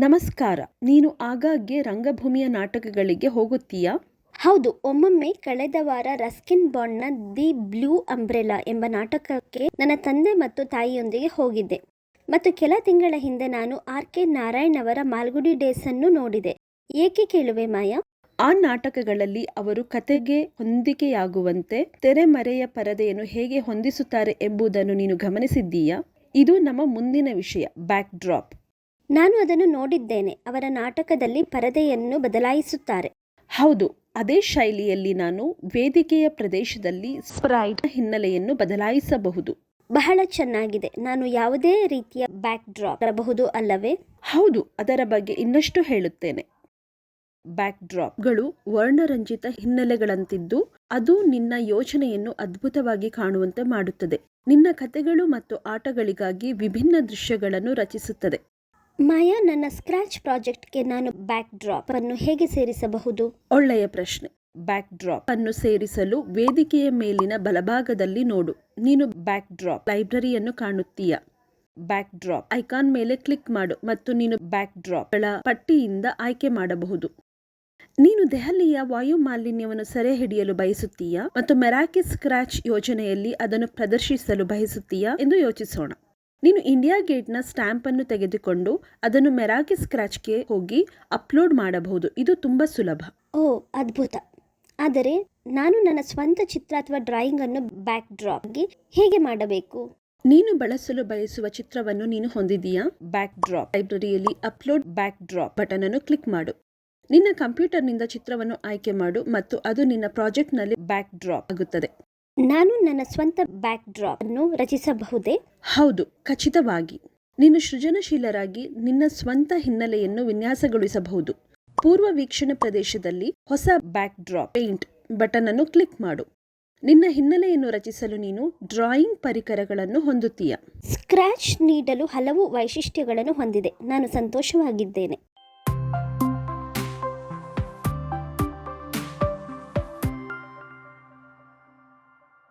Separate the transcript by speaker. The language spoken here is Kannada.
Speaker 1: ನಮಸ್ಕಾರ. ನೀನು ಆಗಾಗ್ಗೆ ರಂಗಭೂಮಿಯ ನಾಟಕಗಳಿಗೆ ಹೋಗುತ್ತೀಯಾ?
Speaker 2: ಹೌದು, ಒಮ್ಮೊಮ್ಮೆ. ಕಳೆದ ವಾರ ರಸ್ಕಿನ್ ಬಾಂಡ್ನ ದಿ ಬ್ಲೂ ಅಂಬ್ರೆಲಾ ಎಂಬ ನಾಟಕಕ್ಕೆ ನನ್ನ ತಂದೆ ಮತ್ತು ತಾಯಿಯೊಂದಿಗೆ ಹೋಗಿದ್ದೆ. ಮತ್ತು ಕೆಲ ತಿಂಗಳ ಹಿಂದೆ ನಾನು ಆರ್.ಕೆ. ನಾರಾಯಣ್ ಅವರ ಮಾಲ್ಗುಡಿ ಡೇಸ್ ಅನ್ನು ನೋಡಿದೆ. ಏಕೆ ಕೇಳುವೆ ಮಾಯಾ?
Speaker 1: ಆ ನಾಟಕಗಳಲ್ಲಿ ಅವರು ಕತೆಗೆ ಹೊಂದಿಕೆಯಾಗುವಂತೆ ತೆರೆಮರೆಯ ಪರದೆಯನ್ನು ಹೇಗೆ ಹೊಂದಿಸುತ್ತಾರೆ ಎಂಬುದನ್ನು ನೀನು ಗಮನಿಸಿದ್ದೀಯಾ? ಇದು ನಮ್ಮ ಮುಂದಿನ ವಿಷಯ, ಬ್ಯಾಕ್ ಡ್ರಾಪ್.
Speaker 2: ನಾನು ಅದನ್ನು ನೋಡಿದ್ದೇನೆ. ಅವರ ನಾಟಕದಲ್ಲಿ ಪರದೆಯನ್ನು ಬದಲಾಯಿಸುತ್ತಾರೆ.
Speaker 1: ಹೌದು, ಅದೇ ಶೈಲಿಯಲ್ಲಿ ನಾನು ವೇದಿಕೆಯ ಪ್ರದೇಶದಲ್ಲಿ ಸ್ಪ್ರೈಟ್ ಹಿನ್ನೆಲೆಯನ್ನು ಬದಲಾಯಿಸಬಹುದು.
Speaker 2: ಬಹಳ ಚೆನ್ನಾಗಿದೆ. ನಾನು ಯಾವುದೇ ರೀತಿಯ ಬ್ಯಾಕ್ ಡ್ರಾಪ್ ತರಬಹುದು ಅಲ್ಲವೇ?
Speaker 1: ಹೌದು, ಅದರ ಬಗ್ಗೆ ಇನ್ನಷ್ಟು ಹೇಳುತ್ತೇನೆ. ಬ್ಯಾಕ್ ಡ್ರಾಪ್ಗಳು ವರ್ಣರಂಜಿತ ಹಿನ್ನೆಲೆಗಳಂತಿದ್ದು, ಅದು ನಿನ್ನ ಯೋಚನೆಯನ್ನು ಅದ್ಭುತವಾಗಿ ಕಾಣುವಂತೆ ಮಾಡುತ್ತದೆ. ನಿನ್ನ ಕಥೆಗಳು ಮತ್ತು ಆಟಗಳಿಗಾಗಿ ವಿಭಿನ್ನ ದೃಶ್ಯಗಳನ್ನು ರಚಿಸುತ್ತದೆ.
Speaker 2: ಮಾಯಾ, ನನ್ನ ಸ್ಕ್ರಾಚ್ ಪ್ರಾಜೆಕ್ಟ್ಗೆ ನಾನು ಬ್ಯಾಕ್ ಡ್ರಾಪ್ ಅನ್ನು ಹೇಗೆ ಸೇರಿಸಬಹುದು?
Speaker 1: ಒಳ್ಳೆಯ ಪ್ರಶ್ನೆ. ಬ್ಯಾಕ್ ಡ್ರಾಪ್ ಅನ್ನು ಸೇರಿಸಲು ವೇದಿಕೆಯ ಮೇಲಿನ ಬಲಭಾಗದಲ್ಲಿ ನೋಡು. ನೀನು ಬ್ಯಾಕ್ ಡ್ರಾಪ್ ಲೈಬ್ರರಿಯನ್ನು ಕಾಣುತ್ತೀಯ. ಬ್ಯಾಕ್ ಡ್ರಾಪ್ ಐಕಾನ್ ಮೇಲೆ ಕ್ಲಿಕ್ ಮಾಡು ಮತ್ತು ನೀನು ಬ್ಯಾಕ್ ಡ್ರಾಪ್ಗಳ ಪಟ್ಟಿಯಿಂದ ಆಯ್ಕೆ ಮಾಡಬಹುದು. ನೀನು ದೆಹಲಿಯ ವಾಯು ಮಾಲಿನ್ಯವನ್ನು ಸೆರೆ ಹಿಡಿಯಲು ಬಯಸುತ್ತೀಯಾ ಮತ್ತು ಮೆರಾಕಿ ಸ್ಕ್ರಾಚ್ ಯೋಜನೆಯಲ್ಲಿ ಅದನ್ನು ಪ್ರದರ್ಶಿಸಲು ಬಯಸುತ್ತೀಯಾ ಎಂದು ಯೋಚಿಸೋಣ. ನೀನು ಇಂಡಿಯಾ ಗೇಟ್ನ ಸ್ಟ್ಯಾಂಪ್ ಅನ್ನು ತೆಗೆದುಕೊಂಡು ಅದನ್ನು ಮೆರಾಕಿ ಸ್ಕ್ರಾಚ್ಗೆ ಹೋಗಿ ಅಪ್ಲೋಡ್ ಮಾಡಬಹುದು. ಇದು ತುಂಬಾ ಸುಲಭ.
Speaker 2: ಓ, ಅದ್ಭುತ. ಆದರೆ ನಾನು ನನ್ನ ಸ್ವಂತ ಚಿತ್ರ ಅಥವಾ ಡ್ರಾಯಿಂಗ್ ಅನ್ನು ಬ್ಯಾಕ್ ಡ್ರಾಪ್ಗೆ ಹೇಗೆ ಮಾಡಬೇಕು?
Speaker 1: ನೀನು ಬಳಸಲು ಬಯಸುವ ಚಿತ್ರವನ್ನು ನೀನು ಹೊಂದಿದೆಯಾ? ಬ್ಯಾಕ್ ಡ್ರಾಪ್ ಲೈಬ್ರರಿಯಲ್ಲಿ ಅಪ್ಲೋಡ್ ಬ್ಯಾಕ್ ಡ್ರಾಪ್ ಬಟನ್ ಅನ್ನು ಕ್ಲಿಕ್ ಮಾಡು. ನಿನ್ನ ಕಂಪ್ಯೂಟರ್ನಿಂದ ಚಿತ್ರವನ್ನು ಆಯ್ಕೆ ಮಾಡು ಮತ್ತು ಅದು ನಿನ್ನ ಪ್ರಾಜೆಕ್ಟ್ನಲ್ಲಿ ಬ್ಯಾಕ್ ಡ್ರಾಪ್ ಆಗುತ್ತದೆ.
Speaker 2: ನಾನು ನನ್ನ ಸ್ವಂತ ಬ್ಯಾಕ್ ಡ್ರಾಪ್ ಅನ್ನು ರಚಿಸಬಹುದೇ?
Speaker 1: ಹೌದು, ಖಚಿತವಾಗಿ. ನೀನು ಸೃಜನಶೀಲರಾಗಿ ನಿನ್ನ ಸ್ವಂತ ಹಿನ್ನೆಲೆಯನ್ನು ವಿನ್ಯಾಸಗೊಳಿಸಬಹುದು. ಪೂರ್ವ ವೀಕ್ಷಣೆ ಪ್ರದೇಶದಲ್ಲಿ ಹೊಸ ಬ್ಯಾಕ್ ಡ್ರಾಪ್ ಪೇಂಟ್ ಬಟನ್ ಅನ್ನು ಕ್ಲಿಕ್ ಮಾಡು. ನಿನ್ನ ಹಿನ್ನೆಲೆಯನ್ನು ರಚಿಸಲು ನೀನು ಡ್ರಾಯಿಂಗ್ ಪರಿಕರಗಳನ್ನು ಹೊಂದುತ್ತೀಯ.
Speaker 2: ಸ್ಕ್ರಾಚ್ ನೀಡಲು ಹಲವು ವೈಶಿಷ್ಟ್ಯಗಳನ್ನು ಹೊಂದಿದೆ. ನಾನು ಸಂತೋಷವಾಗಿದ್ದೇನೆ.